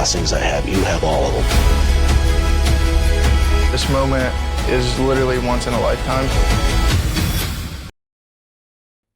blessings I have. You have all of them. This moment is literally once in a lifetime.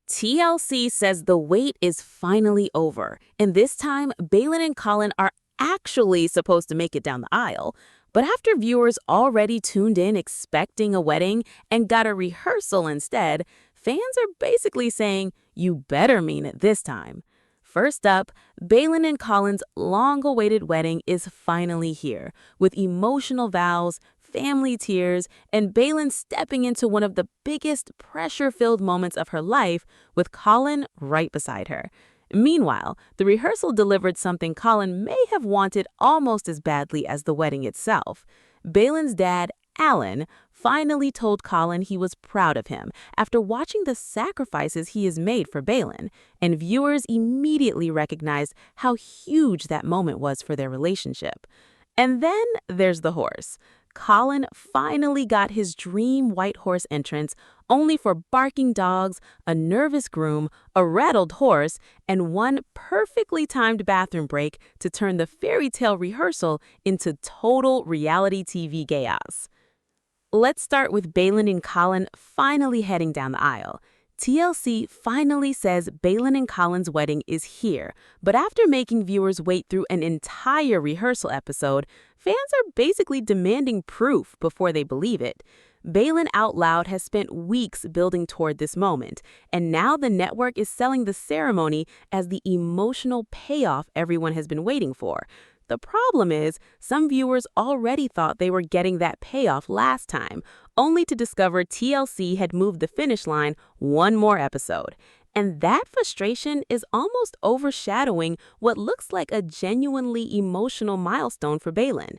TLC says the wait is finally over, and this time, Baylen and Colin are actually supposed to make it down the aisle. But after viewers already tuned in expecting a wedding and got a rehearsal instead, fans are basically saying, you better mean it this time. First up, Baylen and Colin's long-awaited wedding is finally here, with emotional vows, family tears, and Baylen stepping into one of the biggest pressure-filled moments of her life with Colin right beside her. Meanwhile, the rehearsal delivered something Colin may have wanted almost as badly as the wedding itself. Baylen's dad, Alan, finally told Colin he was proud of him after watching the sacrifices he has made for Baylen, and viewers immediately recognized how huge that moment was for their relationship. And then there's the horse. Colin finally got his dream white horse entrance, only for barking dogs, a nervous groom, a rattled horse, and one perfectly timed bathroom break to turn the fairy tale rehearsal into total reality TV chaos. Let's start with Baylen and Colin finally heading down the aisle. TLC finally says Baylen and Colin's wedding is here, but after making viewers wait through an entire rehearsal episode, fans are basically demanding proof before they believe it. Baylen Out Loud has spent weeks building toward this moment, and now the network is selling the ceremony as the emotional payoff everyone has been waiting for. The problem is, some viewers already thought they were getting that payoff last time, only to discover TLC had moved the finish line one more episode. And that frustration is almost overshadowing what looks like a genuinely emotional milestone for Baylen.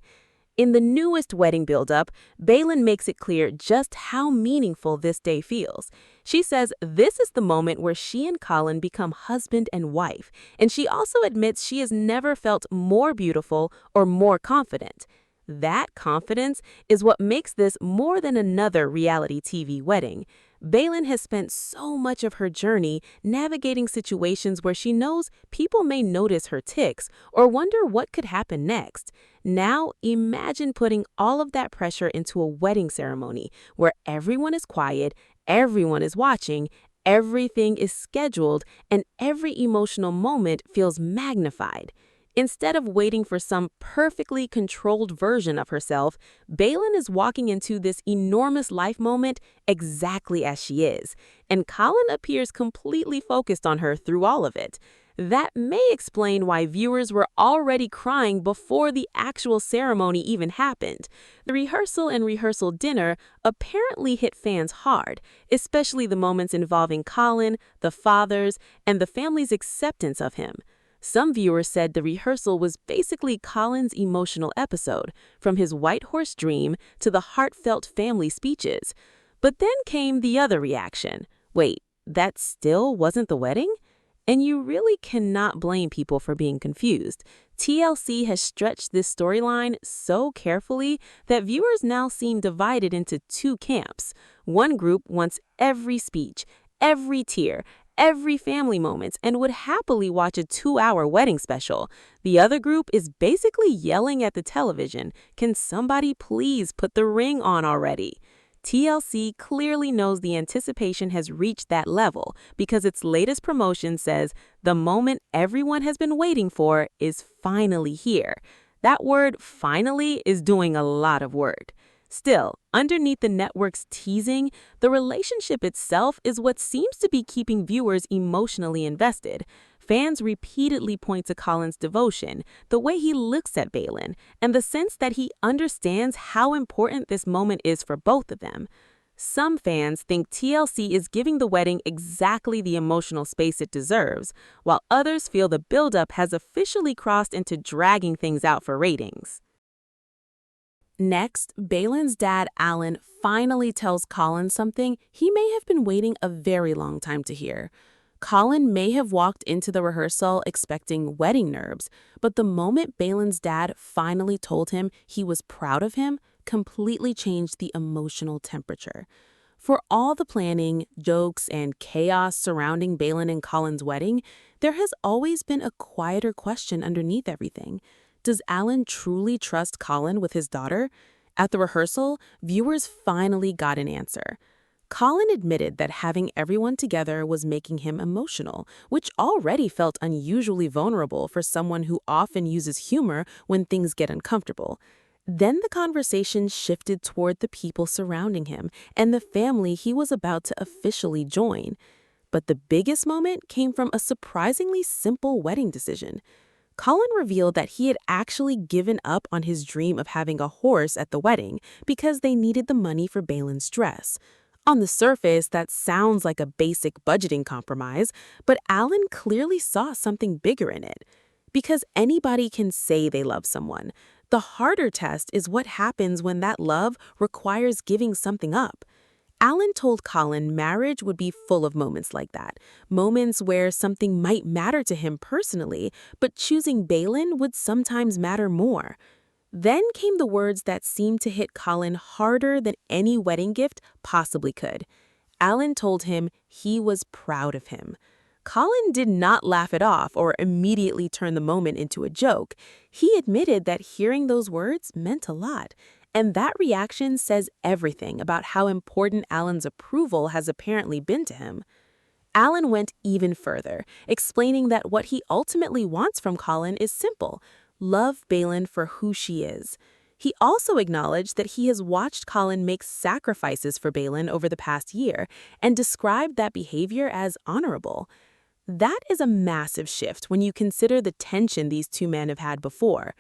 In the newest wedding build-up, Baylen makes it clear just how meaningful this day feels. She says this is the moment where she and Colin become husband and wife, and she also admits she has never felt more beautiful or more confident. That confidence is what makes this more than another reality TV wedding. Baylen has spent so much of her journey navigating situations where she knows people may notice her tics or wonder what could happen next. Now, imagine putting all of that pressure into a wedding ceremony where everyone is quiet, everyone is watching, everything is scheduled, and every emotional moment feels magnified. Instead of waiting for some perfectly controlled version of herself, Baylen is walking into this enormous life moment exactly as she is, and Colin appears completely focused on her through all of it. That may explain why viewers were already crying before the actual ceremony even happened. The rehearsal and rehearsal dinner apparently hit fans hard, especially the moments involving Colin, the fathers, and the family's acceptance of him. Some viewers said the rehearsal was basically Colin's emotional episode, from his white horse dream to the heartfelt family speeches. But then came the other reaction. Wait, that still wasn't the wedding? And you really cannot blame people for being confused. TLC has stretched this storyline so carefully that viewers now seem divided into two camps. One group wants every speech, every tear, every family moment, and would happily watch a 2-hour wedding special. The other group is basically yelling at the television, "Can somebody please put the ring on already?" TLC clearly knows the anticipation has reached that level because its latest promotion says the moment everyone has been waiting for is finally here. That word "finally" is doing a lot of work. Still, underneath the network's teasing, the relationship itself is what seems to be keeping viewers emotionally invested. Fans repeatedly point to Colin's devotion, the way he looks at Baylen, and the sense that he understands how important this moment is for both of them. Some fans think TLC is giving the wedding exactly the emotional space it deserves, while others feel the buildup has officially crossed into dragging things out for ratings. Next, Baylen's dad, Alan, finally tells Colin something he may have been waiting a very long time to hear. Colin may have walked into the rehearsal expecting wedding nerves, but the moment Baylen's dad finally told him he was proud of him completely changed the emotional temperature. For all the planning, jokes, and chaos surrounding Baylen and Colin's wedding, there has always been a quieter question underneath everything. Does Alan truly trust Colin with his daughter? At the rehearsal, viewers finally got an answer. Colin admitted that having everyone together was making him emotional, which already felt unusually vulnerable for someone who often uses humor when things get uncomfortable. Then the conversation shifted toward the people surrounding him and the family he was about to officially join. But the biggest moment came from a surprisingly simple wedding decision. Colin revealed that he had actually given up on his dream of having a horse at the wedding because they needed the money for Baylen's dress. On the surface, that sounds like a basic budgeting compromise, but Alan clearly saw something bigger in it. Because anybody can say they love someone. The harder test is what happens when that love requires giving something up. Alan told Colin marriage would be full of moments like that, moments where something might matter to him personally, but choosing Baylen would sometimes matter more. Then came the words that seemed to hit Colin harder than any wedding gift possibly could. Alan told him he was proud of him. Colin did not laugh it off or immediately turn the moment into a joke. He admitted that hearing those words meant a lot. And that reaction says everything about how important Alan's approval has apparently been to him. Alan went even further, explaining that what he ultimately wants from Colin is simple: love Baylen for who she is. He also acknowledged that he has watched Colin make sacrifices for Baylen over the past year and described that behavior as honorable. That is a massive shift when you consider the tension these two men have had before.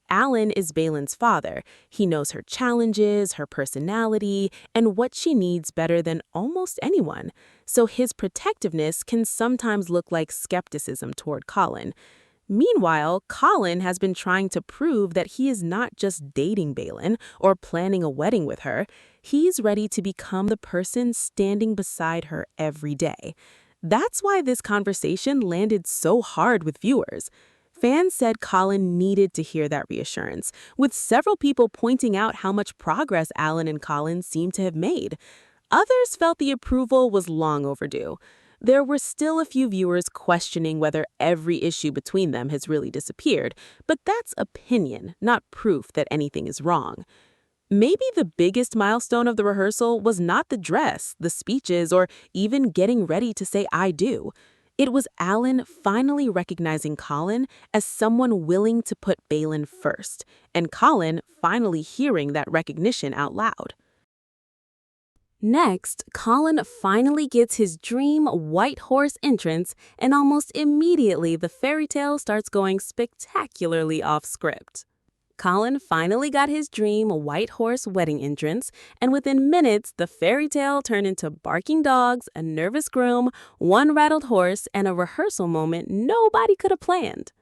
Alan is Baylen's father. He knows her challenges, her personality, and what she needs better than almost anyone. So his protectiveness can sometimes look like skepticism toward Colin. Meanwhile, Colin has been trying to prove that he is not just dating Baylen or planning a wedding with her. He's ready to become the person standing beside her every day. That's why this conversation landed so hard with viewers. Fans said Colin needed to hear that reassurance, with several people pointing out how much progress Alan and Colin seemed to have made. Others felt the approval was long overdue. There were still a few viewers questioning whether every issue between them has really disappeared, but that's opinion, not proof that anything is wrong. Maybe the biggest milestone of the rehearsal was not the dress, the speeches, or even getting ready to say "I do." It was Alan finally recognizing Colin as someone willing to put Baylen first, and Colin finally hearing that recognition out loud. Next, Colin finally gets his dream white horse entrance, and almost immediately the fairy tale starts going spectacularly off script. Colin finally got his dream white horse wedding entrance, and within minutes, the fairy tale turned into barking dogs, a nervous groom, one rattled horse, and a rehearsal moment nobody could have planned.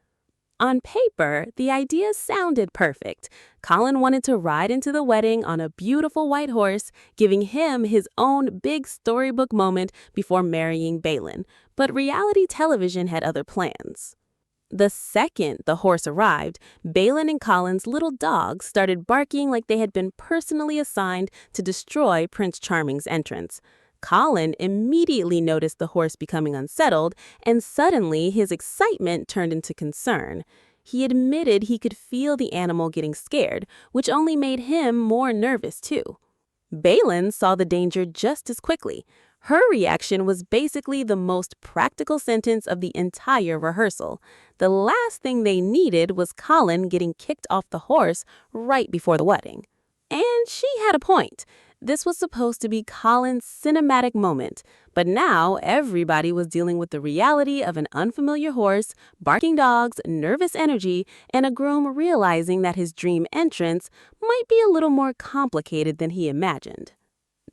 On paper, the idea sounded perfect. Colin wanted to ride into the wedding on a beautiful white horse, giving him his own big storybook moment before marrying Baylen. But reality television had other plans. The second the horse arrived, Baylen and Colin's little dogs started barking like they had been personally assigned to destroy Prince Charming's entrance. Colin immediately noticed the horse becoming unsettled, and suddenly his excitement turned into concern. He admitted he could feel the animal getting scared, which only made him more nervous too. Baylen saw the danger just as quickly. Her reaction was basically the most practical sentence of the entire rehearsal. The last thing they needed was Colin getting kicked off the horse right before the wedding. And she had a point. This was supposed to be Colin's cinematic moment, but now everybody was dealing with the reality of an unfamiliar horse, barking dogs, nervous energy, and a groom realizing that his dream entrance might be a little more complicated than he imagined.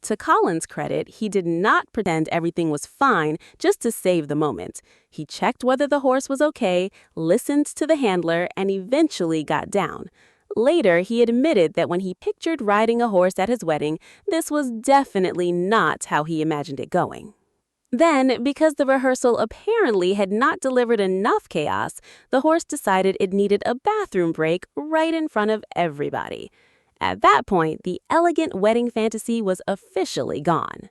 To Colin's credit, he did not pretend everything was fine just to save the moment. He checked whether the horse was okay, listened to the handler, and eventually got down. Later, he admitted that when he pictured riding a horse at his wedding, this was definitely not how he imagined it going. Then, because the rehearsal apparently had not delivered enough chaos, the horse decided it needed a bathroom break right in front of everybody. At that point, the elegant wedding fantasy was officially gone.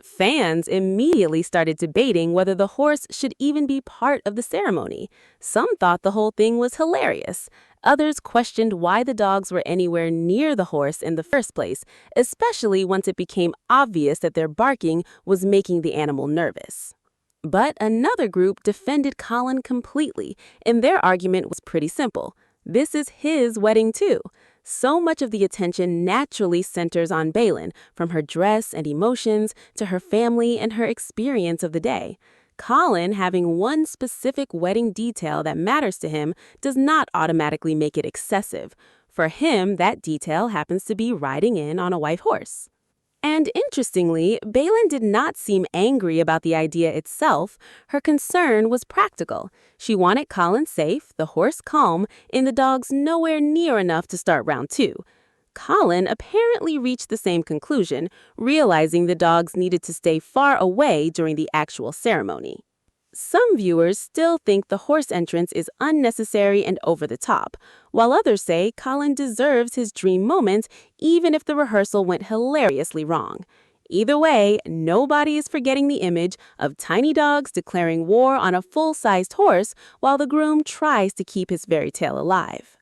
Fans immediately started debating whether the horse should even be part of the ceremony. Some thought the whole thing was hilarious. Others questioned why the dogs were anywhere near the horse in the first place, especially once it became obvious that their barking was making the animal nervous. But another group defended Colin completely, and their argument was pretty simple. This is his wedding too. So much of the attention naturally centers on Baylen, from her dress and emotions to her family and her experience of the day. Colin having one specific wedding detail that matters to him does not automatically make it excessive. For him, that detail happens to be riding in on a white horse. And interestingly, Baylen did not seem angry about the idea itself. Her concern was practical. She wanted Colin safe, the horse calm, and the dogs nowhere near enough to start round two. Colin apparently reached the same conclusion, realizing the dogs needed to stay far away during the actual ceremony. Some viewers still think the horse entrance is unnecessary and over the top, while others say Colin deserves his dream moment even if the rehearsal went hilariously wrong. Either way, nobody is forgetting the image of tiny dogs declaring war on a full-sized horse while the groom tries to keep his fairy tale alive.